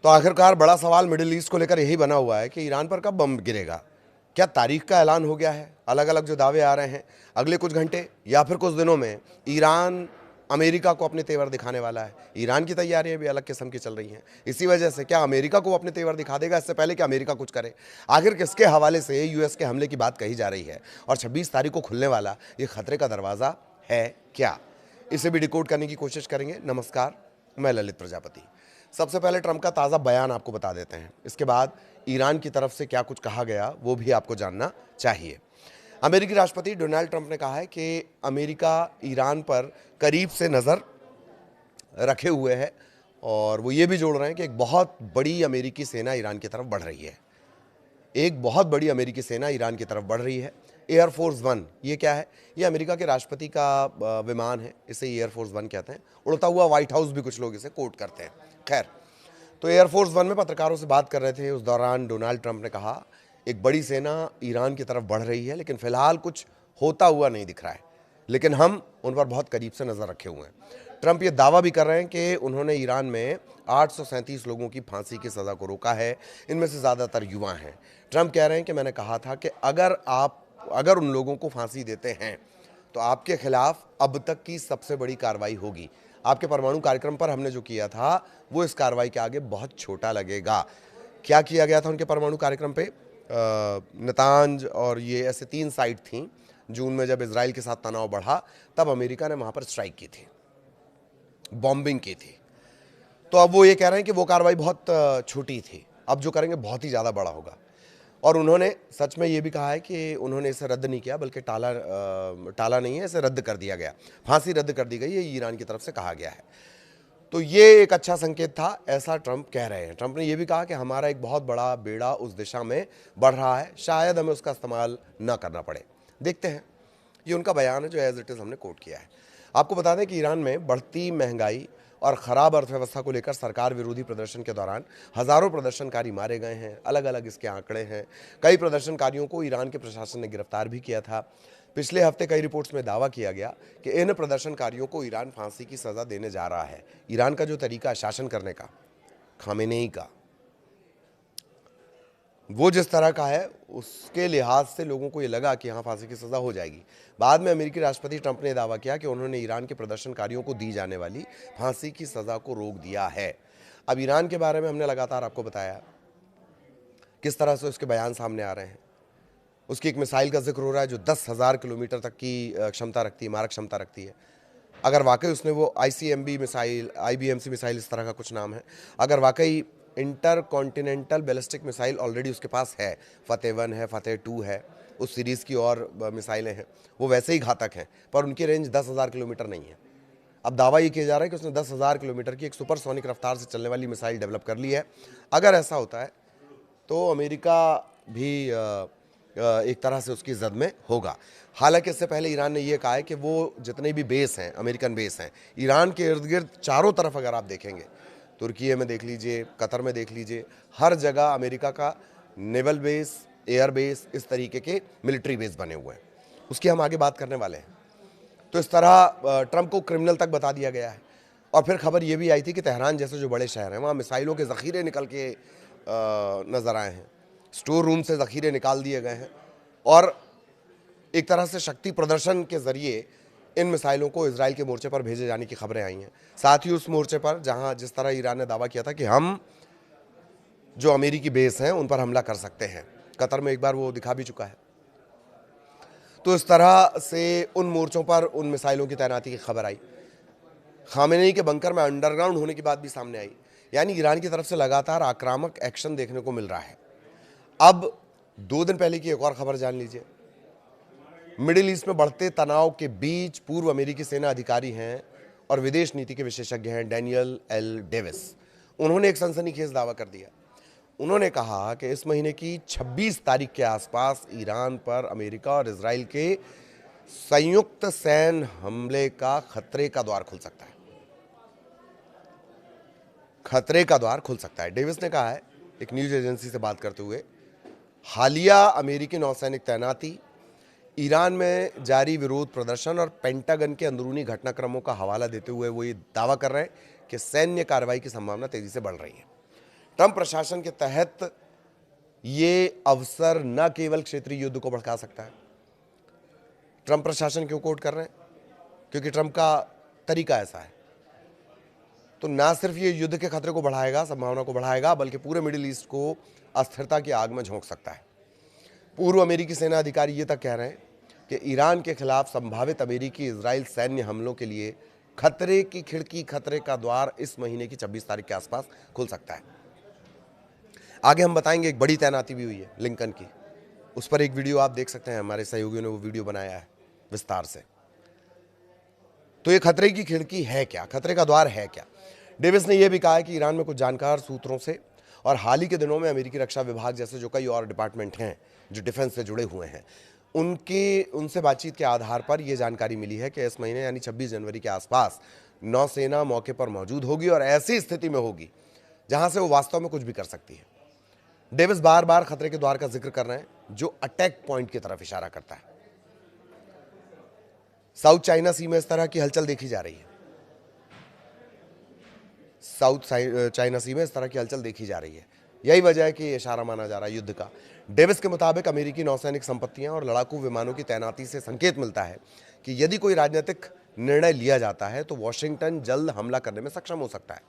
तो आखिरकार बड़ा सवाल मिडिल ईस्ट को लेकर यही बना हुआ है कि ईरान पर कब बम गिरेगा। क्या तारीख का ऐलान हो गया है? अलग अलग जो दावे आ रहे हैं, अगले कुछ घंटे या फिर कुछ दिनों में ईरान अमेरिका को अपने तेवर दिखाने वाला है। ईरान की तैयारियां भी अलग किस्म की चल रही हैं। इसी वजह से क्या अमेरिका को अपने तेवर दिखा देगा इससे पहले कि अमेरिका कुछ करे? आखिर किसके हवाले से यूएस के हमले की बात कही जा रही है और 26 तारीख को खुलने वाला ये खतरे का दरवाज़ा है क्या? इसे भी डिकोड करने की कोशिश करेंगे। नमस्कार, मैं ललित प्रजापति। सबसे पहले ट्रंप का ताज़ा बयान आपको बता देते हैं, इसके बाद ईरान की तरफ से क्या कुछ कहा गया वो भी आपको जानना चाहिए। अमेरिकी राष्ट्रपति डोनाल्ड ट्रंप ने कहा है कि अमेरिका ईरान पर करीब से नज़र रखे हुए है और वो ये भी जोड़ रहे हैं कि एक बहुत बड़ी अमेरिकी सेना ईरान की तरफ बढ़ रही है। एक बहुत बड़ी अमेरिकी सेना ईरान की तरफ बढ़ रही है। एयरफोर्स वन, ये क्या है? ये अमेरिका के राष्ट्रपति का विमान है, इसे एयरफोर्स वन कहते हैं। उड़ता हुआ व्हाइट हाउस भी कुछ लोग इसे कोट करते हैं। खैर, तो एयरफोर्स वन में पत्रकारों से बात कर रहे थे, उस दौरान डोनाल्ड ट्रंप ने कहा एक बड़ी सेना ईरान की तरफ बढ़ रही है, लेकिन फिलहाल कुछ होता हुआ नहीं दिख रहा है, लेकिन हम उन पर बहुत करीब से नज़र रखे हुए हैं। ट्रंप ये दावा भी कर रहे हैं कि उन्होंने ईरान में 837 लोगों की फांसी की सज़ा को रोका है, इनमें से ज़्यादातर युवा हैं। ट्रंप कह रहे हैं कि मैंने कहा था कि अगर उन लोगों को फांसी देते हैं तो आपके खिलाफ अब तक की सबसे बड़ी कार्रवाई होगी। आपके परमाणु कार्यक्रम पर हमने जो किया था वो इस कार्रवाई के आगे बहुत छोटा लगेगा। क्या किया गया था उनके परमाणु कार्यक्रम पे? नतांज और ये ऐसे 3 साइट थीं। जून में जब इजराइल के साथ तनाव बढ़ा तब अमेरिका ने वहाँ पर स्ट्राइक की थी, बॉम्बिंग की थी। तो अब वो ये कह रहे हैं कि वो कार्रवाई बहुत छोटी थी, अब जो करेंगे बहुत ही ज़्यादा बड़ा होगा। और उन्होंने सच में ये भी कहा है कि उन्होंने इसे रद्द नहीं किया, बल्कि टाला नहीं है, इसे रद्द कर दिया गया, फांसी रद्द कर दी गई, ये ईरान की तरफ से कहा गया है। तो ये एक अच्छा संकेत था, ऐसा ट्रंप कह रहे हैं। ट्रंप ने यह भी कहा कि हमारा एक बहुत बड़ा बेड़ा उस दिशा में बढ़ रहा है, शायद हमें उसका इस्तेमाल न करना पड़े। देखते हैं, ये उनका बयान है जो एज इट इज़ हमने कोट किया है। आपको बता दें कि ईरान में बढ़ती महंगाई और ख़राब अर्थव्यवस्था को लेकर सरकार विरोधी प्रदर्शन के दौरान हज़ारों प्रदर्शनकारी मारे गए हैं। अलग अलग इसके आंकड़े हैं। कई प्रदर्शनकारियों को ईरान के प्रशासन ने गिरफ्तार भी किया था। पिछले हफ्ते कई रिपोर्ट्स में दावा किया गया कि इन प्रदर्शनकारियों को ईरान फांसी की सज़ा देने जा रहा है। ईरान का जो तरीका है शासन करने का, खामेनेई का, वो जिस तरह का है उसके लिहाज से लोगों को ये लगा कि यहाँ फांसी की सज़ा हो जाएगी। बाद में अमेरिकी राष्ट्रपति ट्रंप ने दावा किया कि उन्होंने ईरान के प्रदर्शनकारियों को दी जाने वाली फांसी की सज़ा को रोक दिया है। अब ईरान के बारे में हमने लगातार आपको बताया किस तरह से उसके बयान सामने आ रहे हैं। उसकी एक मिसाइल का जिक्र हो रहा है जो 10,000 किलोमीटर तक की क्षमता रखती है, मारक क्षमता रखती है। अगर वाकई उसने वो ICBM मिसाइल, IBMC मिसाइल, इस तरह का कुछ नाम है, अगर वाकई inter continental ballistic missile already उसके पास है, फतेह 1 है, फतेह 2 है, उस सीरीज़ की और मिसाइलें हैं, वो वैसे ही घातक हैं, पर उनकी रेंज 10,000 किलोमीटर नहीं है। अब दावा ये किया जा रहा है कि उसने 10,000 किलोमीटर की एक सुपरसोनिक रफ्तार से चलने वाली मिसाइल डेवलप कर ली है। अगर ऐसा होता है तो अमेरिका भी एक तरह से उसकी जद में होगा। हालांकि इससे पहले ईरान ने यह कहा है कि वो जितने भी बेस हैं, अमेरिकन बेस हैं, ईरान के इर्द गिर्द चारों तरफ अगर आप देखेंगे, तुर्की में देख लीजिए, कतर में देख लीजिए, हर जगह अमेरिका का नेवल बेस, एयर बेस, इस तरीके के मिलिट्री बेस बने हुए हैं। उसकी हम आगे बात करने वाले हैं। तो इस तरह ट्रंप को क्रिमिनल तक बता दिया गया है। और फिर खबर यह भी आई थी कि तेहरान जैसे जो बड़े शहर हैं वहाँ मिसाइलों के ज़ख़ीरे निकल के नज़र आए हैं, स्टोर रूम से ज़ख़ीरे निकाल दिए गए हैं और एक तरह से शक्ति प्रदर्शन के ज़रिए इन मिसाइलों को इजराइल के मोर्चे पर भेजे जाने की खबरें आई हैं। साथ ही उस मोर्चे पर जहां जिस तरह ईरान ने दावा किया था कि हम जो अमेरिकी बेस हैं उन पर हमला कर सकते हैं, कतर में एक बार वो दिखा भी चुका है। तो इस तरह से उन मोर्चों पर उन मिसाइलों की तैनाती की खबर आई। खामेनेई के बंकर में अंडरग्राउंड होने की बात भी सामने आई। यानी ईरान की तरफ से लगातार आक्रामक एक्शन देखने को मिल रहा है। अब 2 दिन पहले की एक और खबर जान लीजिए। मिडिल ईस्ट में बढ़ते तनाव के बीच पूर्व अमेरिकी सेना अधिकारी हैं और विदेश नीति के विशेषज्ञ हैं डैनियल एल डेविस। उन्होंने एक सनसनीखेज दावा कर दिया। उन्होंने कहा कि इस महीने की 26 तारीख के आसपास ईरान पर अमेरिका और इजराइल के संयुक्त सैन्य हमले का खतरे का द्वार खुल सकता है। खतरे का द्वार खुल सकता है, डेविस ने कहा है एक न्यूज एजेंसी से बात करते हुए। हालिया अमेरिकी नौसैनिक तैनाती, ईरान में जारी विरोध प्रदर्शन और पेंटागन के अंदरूनी घटनाक्रमों का हवाला देते हुए वो ये दावा कर रहे हैं कि सैन्य कार्रवाई की संभावना तेजी से बढ़ रही है। ट्रंप प्रशासन के तहत ये अवसर न केवल क्षेत्रीय युद्ध को भड़का सकता है। ट्रंप प्रशासन क्यों कोट कर रहे हैं? क्योंकि ट्रंप का तरीका ऐसा है। तो ना सिर्फ ये युद्ध के खतरे को बढ़ाएगा, संभावना को बढ़ाएगा, बल्कि पूरे मिडिल ईस्ट को अस्थिरता की आग में झोंक सकता है। पूर्व अमेरिकी सेना अधिकारी ये तक कह रहे हैं कि ईरान के खिलाफ संभावित अमेरिकी इजराइल सैन्य हमलों के लिए खतरे की खिड़की, खतरे का द्वार इस महीने की 26 तारीख के आसपास खुल सकता है। आगे हम बताएंगे, एक बड़ी तैनाती भी हुई है लिंकन की, उस पर एक वीडियो आप देख सकते हैं, हमारे सहयोगियों ने वो वीडियो बनाया है विस्तार से। तो ये खतरे की खिड़की है क्या, खतरे का द्वार है क्या? डेविस ने यह भी कहा है कि ईरान में कुछ जानकार सूत्रों से और हाल ही के दिनों में अमेरिकी रक्षा विभाग जैसे जो कई और डिपार्टमेंट हैं जो डिफेंस से जुड़े हुए हैं, उनसे बातचीत के आधार पर यह जानकारी मिली है कि इस महीने यानी 26 जनवरी के आसपास नौसेना मौके पर मौजूद होगी और ऐसी स्थिति में होगी जहां से वो वास्तव में कुछ भी कर सकती है। डेविस बार बार खतरे के द्वार का जिक्र कर रहे हैं जो अटैक पॉइंट की तरफ इशारा करता है। साउथ चाइना सी में इस तरह की हलचल देखी जा रही है। साउथ चाइना सी में इस तरह की हलचल देखी जा रही है। यही वजह है कि ये इशारा माना जा रहा है युद्ध का। डेविस के मुताबिक अमेरिकी नौसैनिक संपत्तियां और लड़ाकू विमानों की तैनाती से संकेत मिलता है कि यदि कोई राजनीतिक निर्णय लिया जाता है तो वॉशिंगटन जल्द हमला करने में सक्षम हो सकता है।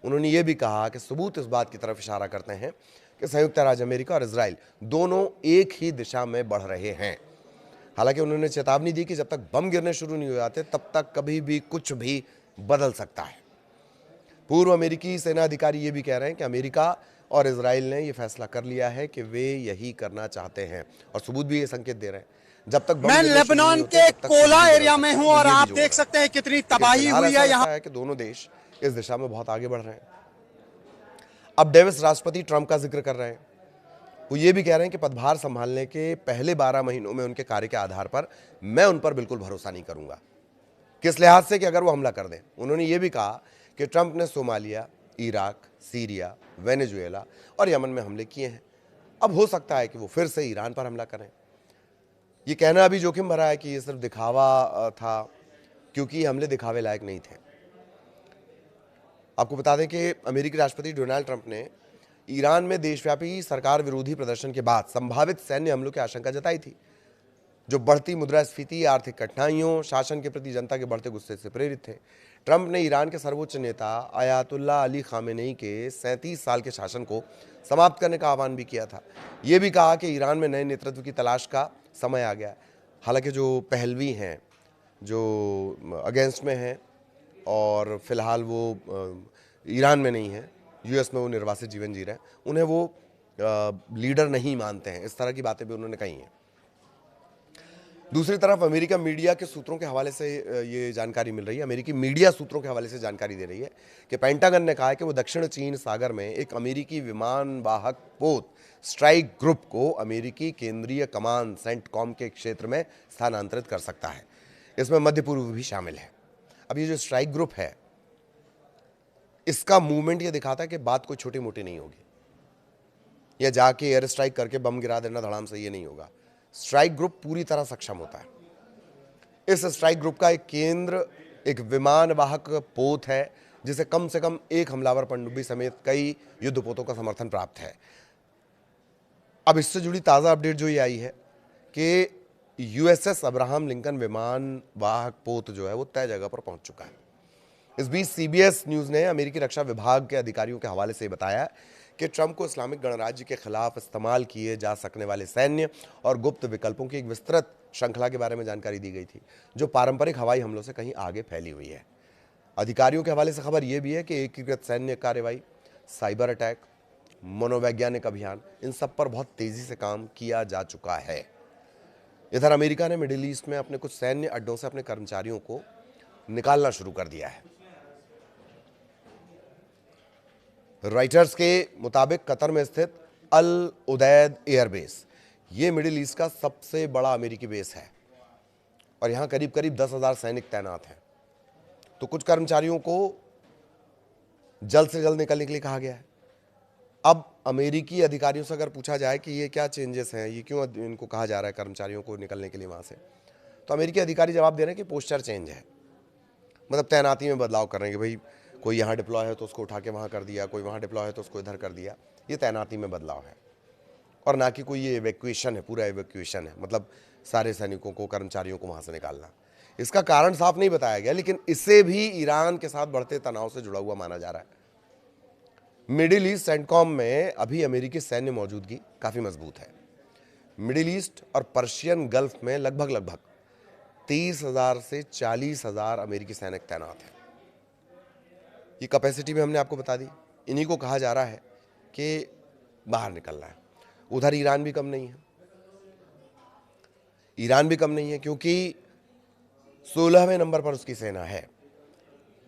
उन्होंने ये भी कहा कि सबूत इस बात की तरफ इशारा करते हैं कि संयुक्त राज्य अमेरिका और इजराइल दोनों एक ही दिशा में बढ़ रहे हैं। हालांकि उन्होंने चेतावनी दी कि जब तक बम गिरने शुरू नहीं हो जाते तब तक कभी भी कुछ भी बदल सकता है। पूर्व अमेरिकी सेना अधिकारी ये भी कह रहे हैं कि अमेरिका और इजराइल ने यह फैसला कर लिया है कि वे यही करना चाहते हैं और सबूत भी ये संकेत दे रहे हैं। जब तक मैं लेबनान के कोला एरिया में हूं और आप देख सकते हैं कितनी तबाही हुई है यहाँ। कि दोनों देश इस दिशा में बहुत आगे बढ़ रहे हैं। अब डेविस राष्ट्रपति ट्रंप का जिक्र कर रहे हैं। वो ये भी कह रहे हैं कि पदभार संभालने के पहले 12 महीनों में उनके कार्य के आधार पर मैं उन पर बिल्कुल भरोसा नहीं करूंगा। किस लिहाज से? कि अगर वो हमला कर दें। उन्होंने ये भी कहा कि ट्रंप ने सोमालिया, इराक, सीरिया, वेनेजुएला और यमन में हमले किए हैं। अब हो सकता है कि वो फिर से ईरान पर हमला करें। ये कहना अभी जोखिम भरा है कि ये सिर्फ दिखावा था, क्योंकि ये हमले दिखावे लायक नहीं थे। आपको बता दें कि अमेरिकी राष्ट्रपति डोनाल्ड ट्रंप ने ईरान में देशव्यापी सरकार विरोधी प्रदर्शन के बाद संभावित सैन्य हमलों की आशंका जताई थी, जो बढ़ती मुद्रास्फीति, आर्थिक कठिनाइयों, शासन के प्रति जनता के बढ़ते गुस्से से प्रेरित थे। ट्रंप ने ईरान के सर्वोच्च नेता अयातुल्ला अली खामेनेई के 37 साल के शासन को समाप्त करने का आह्वान भी किया था। ये भी कहा कि ईरान में नए नेतृत्व की तलाश का समय आ गया। हालांकि जो पहलवी हैं, जो अगेंस्ट में हैं और फिलहाल वो ईरान में नहीं है, यूएस में वो निर्वासित जीवन जी रहे हैं, उन्हें वो लीडर नहीं मानते हैं। इस तरह की बातें भी उन्होंने कही हैं। दूसरी तरफ अमेरिका मीडिया के सूत्रों के हवाले से ये जानकारी मिल रही है, अमेरिकी मीडिया सूत्रों के हवाले से जानकारी दे रही है कि पेंटागन ने कहा है कि वो दक्षिण चीन सागर में एक अमेरिकी विमान वाहक पोत स्ट्राइक ग्रुप को अमेरिकी केंद्रीय कमान सेंटकॉम के क्षेत्र में स्थानांतरित कर सकता है। इसमें मध्य पूर्व भी शामिल है। अब ये जो स्ट्राइक ग्रुप है, इसका मूवमेंट ये दिखाता है कि बात कोई छोटी मोटी नहीं होगी, या जाके एयर स्ट्राइक करके बम गिरा देना धड़ाम से, ये नहीं होगा। स्ट्राइक ग्रुप पूरी तरह सक्षम होता है। इस स्ट्राइक ग्रुप का एक केंद्र एक विमान वाहक पोत है, जिसे कम से कम एक हमलावर पनडुब्बी समेत कई युद्धपोतों का समर्थन प्राप्त है। अब इससे जुड़ी ताज़ा अपडेट जो ये आई है कि यूएसएस अब्राहम लिंकन विमान वाहक पोत जो है वो तय जगह पर पहुंच चुका है। इस बीच सीबीएस न्यूज़ ने अमेरिकी रक्षा विभाग के अधिकारियों के हवाले से बताया कि ट्रंप को इस्लामिक गणराज्य के खिलाफ इस्तेमाल किए जा सकने वाले सैन्य और गुप्त विकल्पों की एक विस्तृत श्रृंखला के बारे में जानकारी दी गई थी, जो पारंपरिक हवाई हमलों से कहीं आगे फैली हुई है। अधिकारियों के हवाले से खबर यह भी है कि एकीकृत सैन्य कार्रवाई, साइबर अटैक, मनोवैज्ञानिक अभियान, इन सब पर बहुत तेजी से काम किया जा चुका है। इधर अमेरिका ने मिडिल ईस्ट में अपने कुछ सैन्य अड्डों से अपने कर्मचारियों को निकालना शुरू कर दिया है। रॉयटर्स के मुताबिक कतर में स्थित अल उदैद एयरबेस, ये मिडिल ईस्ट का सबसे बड़ा अमेरिकी बेस है और यहाँ करीब करीब 10,000 सैनिक तैनात हैं। तो कुछ कर्मचारियों को जल्द से जल्द निकलने के लिए कहा गया है। अब अमेरिकी अधिकारियों से अगर पूछा जाए कि ये क्या चेंजेस हैं, ये क्यों इनको कहा जा रहा है कर्मचारियों को निकलने के लिए वहाँ से, तो अमेरिकी अधिकारी जवाब दे रहे हैं कि पोस्चर चेंज है, मतलब तैनाती में बदलाव कर रहे हैं कि भाई कोई यहाँ डिप्लॉय है तो उसको उठा के वहाँ कर दिया, कोई वहाँ डिप्लॉय है तो उसको इधर कर दिया। ये तैनाती में बदलाव है, और ना कि कोई ये इवैक्यूएशन है, पूरा इवैक्यूएशन है, मतलब सारे सैनिकों को, कर्मचारियों को वहाँ से निकालना। इसका कारण साफ नहीं बताया गया, लेकिन इससे भी ईरान के साथ बढ़ते तनाव से जुड़ा हुआ माना जा रहा है। मिडिल ईस्ट सेंटकॉम में अभी अमेरिकी सैन्य मौजूदगी काफ़ी मजबूत है। मिडिल ईस्ट और पर्शियन गल्फ में लगभग 30,000 से 40,000 अमेरिकी सैनिक तैनात हैं। ये कैपेसिटी भी हमने आपको बता दी। इन्हीं को कहा जा रहा है कि बाहर निकलना है। उधर ईरान भी कम नहीं है, ईरान भी कम नहीं है, क्योंकि 16वें नंबर पर उसकी सेना है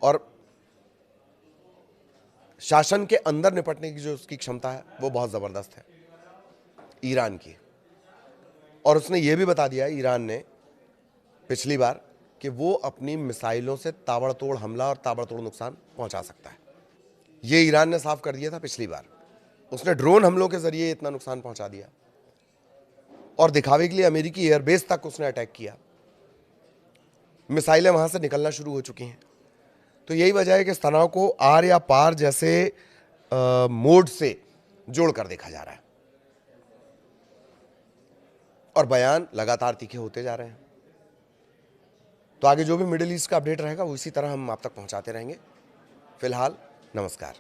और शासन के अंदर निपटने की जो उसकी क्षमता है वो बहुत ज़बरदस्त है ईरान की। और उसने ये भी बता दिया ईरान ने पिछली बार कि वो अपनी मिसाइलों से ताबड़तोड़ हमला और ताबड़तोड़ नुकसान पहुंचा सकता है। ये ईरान ने साफ कर दिया था पिछली बार। उसने ड्रोन हमलों के जरिए इतना नुकसान पहुंचा दिया और दिखावे के लिए अमेरिकी एयरबेस तक उसने अटैक किया। मिसाइलें वहां से निकलना शुरू हो चुकी हैं। तो यही वजह है कि इस तनाव को आर या पार जैसे मोड से जोड़कर देखा जा रहा है और बयान लगातार तीखे होते जा रहे हैं। तो आगे जो भी मिडिल ईस्ट का अपडेट रहेगा वो इसी तरह हम आप तक पहुंचाते रहेंगे। फिलहाल नमस्कार।